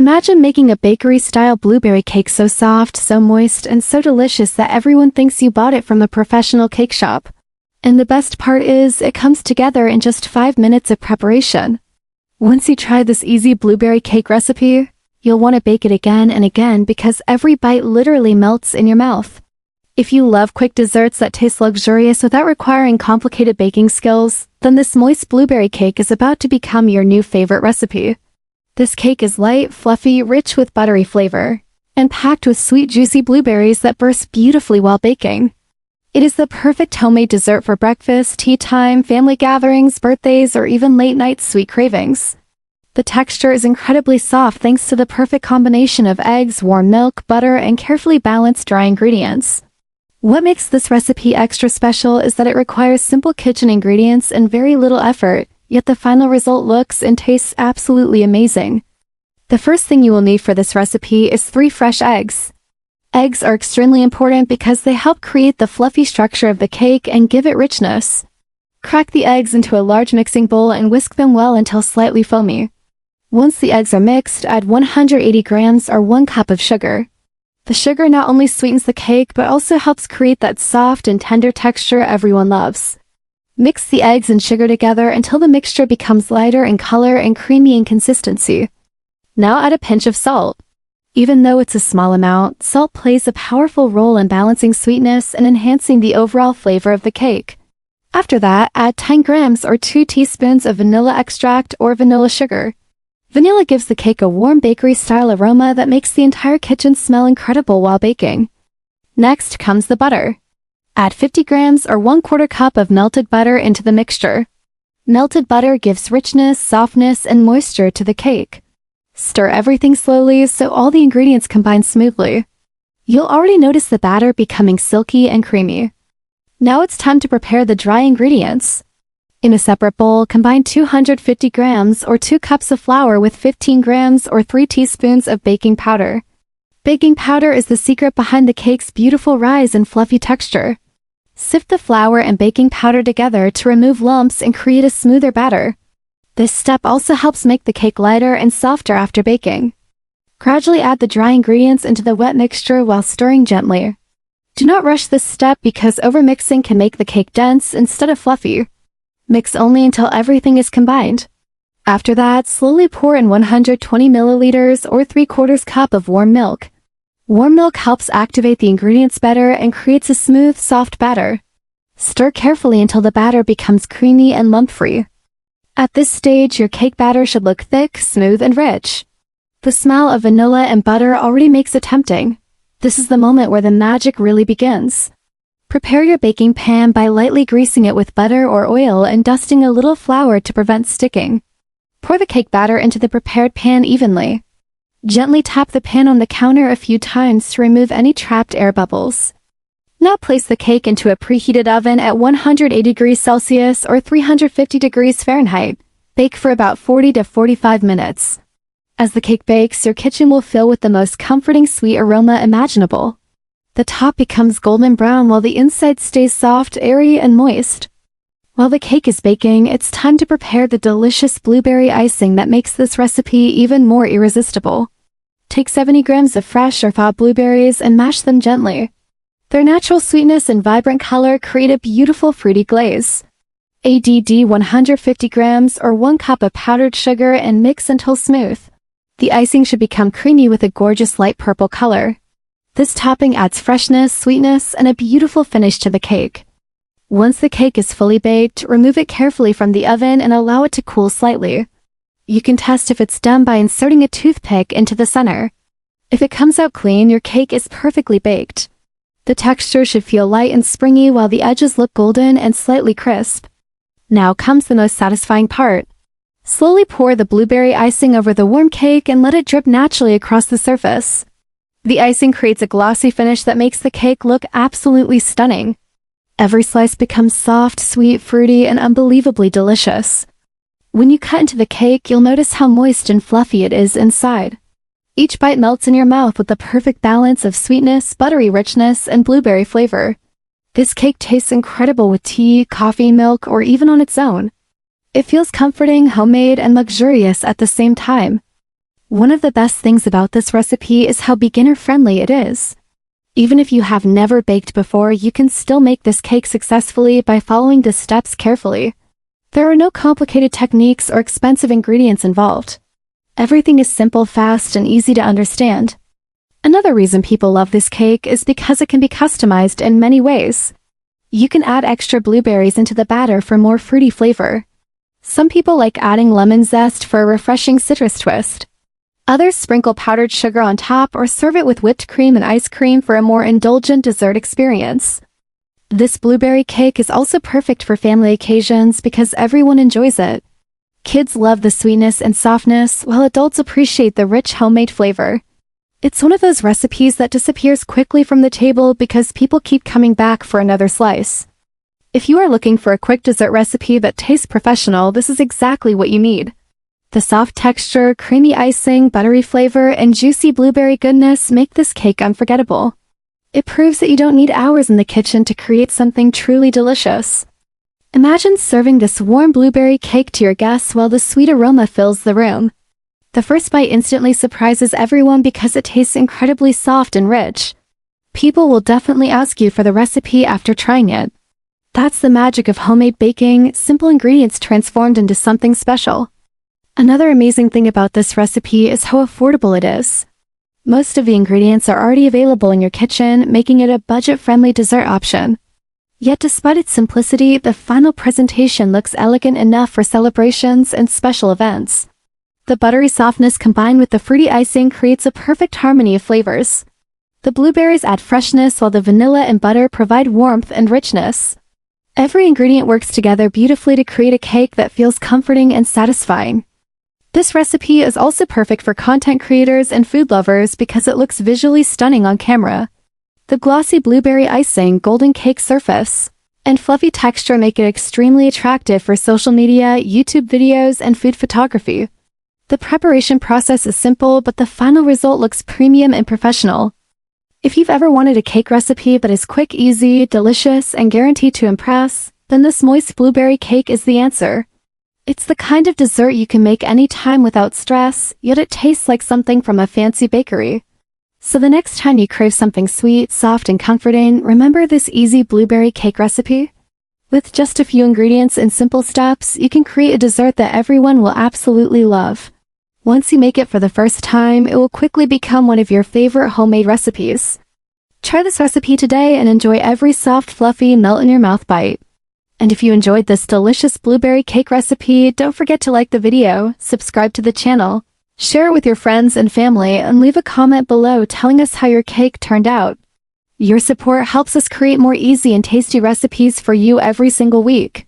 Imagine making a bakery-style blueberry cake so soft, so moist, and so delicious that everyone thinks you bought it from a professional cake shop. And the best part is, it comes together in just 5 minutes of preparation. Once you try this easy blueberry cake recipe, you'll want to bake it again and again because every bite literally melts in your mouth. If you love quick desserts that taste luxurious without requiring complicated baking skills, then this moist blueberry cake is about to become your new favorite recipe. This cake is light, fluffy, rich with buttery flavor, and packed with sweet, juicy blueberries that burst beautifully while baking. It is the perfect homemade dessert for breakfast, tea time, family gatherings, birthdays, or even late-night sweet cravings. The texture is incredibly soft thanks to the perfect combination of eggs, warm milk, butter, and carefully balanced dry ingredients. What makes this recipe extra special is that it requires simple kitchen ingredients and very little effort, yet the final result looks and tastes absolutely amazing. The first thing you will need for this recipe is 3 fresh eggs. Eggs are extremely important because they help create the fluffy structure of the cake and give it richness. Crack the eggs into a large mixing bowl and whisk them well until slightly foamy. Once the eggs are mixed, add 180 grams or 1 cup of sugar. The sugar not only sweetens the cake but also helps create that soft and tender texture everyone loves. Mix the eggs and sugar together until the mixture becomes lighter in color and creamy in consistency. Now add a pinch of salt. Even though it's a small amount, salt plays a powerful role in balancing sweetness and enhancing the overall flavor of the cake. After that, add 10 grams or 2 teaspoons of vanilla extract or vanilla sugar. Vanilla gives the cake a warm bakery-style aroma that makes the entire kitchen smell incredible while baking. Next comes the butter. Add 50 grams or 1/4 cup of melted butter into the mixture. Melted butter gives richness, softness, and moisture to the cake. Stir everything slowly so all the ingredients combine smoothly. You'll already notice the batter becoming silky and creamy. Now it's time to prepare the dry ingredients. In a separate bowl, combine 250 grams or 2 cups of flour with 15 grams or 3 teaspoons of baking powder. Baking powder is the secret behind the cake's beautiful rise and fluffy texture. Sift the flour and baking powder together to remove lumps and create a smoother batter. This step also helps make the cake lighter and softer after baking. Gradually add the dry ingredients into the wet mixture while stirring gently. Do not rush this step because overmixing can make the cake dense instead of fluffy. Mix only until everything is combined. After that, slowly pour in 120 milliliters or 3/4 cup of warm milk. Warm milk helps activate the ingredients better and creates a smooth, soft batter. Stir carefully until the batter becomes creamy and lump-free. At this stage, your cake batter should look thick, smooth, and rich. The smell of vanilla and butter already makes it tempting. This is the moment where the magic really begins. Prepare your baking pan by lightly greasing it with butter or oil and dusting a little flour to prevent sticking. Pour the cake batter into the prepared pan evenly. Gently tap the pan on the counter a few times to remove any trapped air bubbles. Now place the cake into a preheated oven at 180 degrees Celsius or 350 degrees Fahrenheit. Bake for about 40 to 45 minutes. As the cake bakes, your kitchen will fill with the most comforting sweet aroma imaginable. The top becomes golden brown while the inside stays soft, airy, and moist. While the cake is baking, it's time to prepare the delicious blueberry icing that makes this recipe even more irresistible. Take 70 grams of fresh or thawed blueberries and mash them gently. Their natural sweetness and vibrant color create a beautiful fruity glaze. Add 150 grams or 1 cup of powdered sugar and mix until smooth. The icing should become creamy with a gorgeous light purple color. This topping adds freshness, sweetness, and a beautiful finish to the cake. Once the cake is fully baked, remove it carefully from the oven and allow it to cool slightly. You can test if it's done by inserting a toothpick into the center. If it comes out clean, your cake is perfectly baked. The texture should feel light and springy while the edges look golden and slightly crisp. Now comes the most satisfying part. Slowly pour the blueberry icing over the warm cake and let it drip naturally across the surface. The icing creates a glossy finish that makes the cake look absolutely stunning. Every slice becomes soft, sweet, fruity, and unbelievably delicious. When you cut into the cake, you'll notice how moist and fluffy it is inside. Each bite melts in your mouth with the perfect balance of sweetness, buttery richness, and blueberry flavor. This cake tastes incredible with tea, coffee, milk, or even on its own. It feels comforting, homemade, and luxurious at the same time. One of the best things about this recipe is how beginner-friendly it is. Even if you have never baked before, you can still make this cake successfully by following the steps carefully. There are no complicated techniques or expensive ingredients involved. Everything is simple, fast, and easy to understand. Another reason people love this cake is because it can be customized in many ways. You can add extra blueberries into the batter for more fruity flavor. Some people like adding lemon zest for a refreshing citrus twist. Others sprinkle powdered sugar on top or serve it with whipped cream and ice cream for a more indulgent dessert experience. This blueberry cake is also perfect for family occasions because everyone enjoys it. Kids love the sweetness and softness, while adults appreciate the rich homemade flavor. It's one of those recipes that disappears quickly from the table because people keep coming back for another slice. If you are looking for a quick dessert recipe that tastes professional, this is exactly what you need. The soft texture, creamy icing, buttery flavor, and juicy blueberry goodness make this cake unforgettable. It proves that you don't need hours in the kitchen to create something truly delicious. Imagine serving this warm blueberry cake to your guests while the sweet aroma fills the room. The first bite instantly surprises everyone because it tastes incredibly soft and rich. People will definitely ask you for the recipe after trying it. That's the magic of homemade baking, simple ingredients transformed into something special. Another amazing thing about this recipe is how affordable it is. Most of the ingredients are already available in your kitchen, making it a budget-friendly dessert option. Yet despite its simplicity, the final presentation looks elegant enough for celebrations and special events. The buttery softness combined with the fruity icing creates a perfect harmony of flavors. The blueberries add freshness while the vanilla and butter provide warmth and richness. Every ingredient works together beautifully to create a cake that feels comforting and satisfying. This recipe is also perfect for content creators and food lovers because it looks visually stunning on camera. The glossy blueberry icing, golden cake surface, and fluffy texture make it extremely attractive for social media, YouTube videos, and food photography. The preparation process is simple, but the final result looks premium and professional. If you've ever wanted a cake recipe that is quick, easy, delicious, and guaranteed to impress, then this moist blueberry cake is the answer. It's the kind of dessert you can make anytime without stress, yet it tastes like something from a fancy bakery. So the next time you crave something sweet, soft, and comforting, remember this easy blueberry cake recipe? With just a few ingredients and simple steps, you can create a dessert that everyone will absolutely love. Once you make it for the first time, it will quickly become one of your favorite homemade recipes. Try this recipe today and enjoy every soft, fluffy, melt-in-your-mouth bite. And if you enjoyed this delicious blueberry cake recipe, don't forget to like the video, subscribe to the channel, share it with your friends and family, and leave a comment below telling us how your cake turned out. Your support helps us create more easy and tasty recipes for you every single week.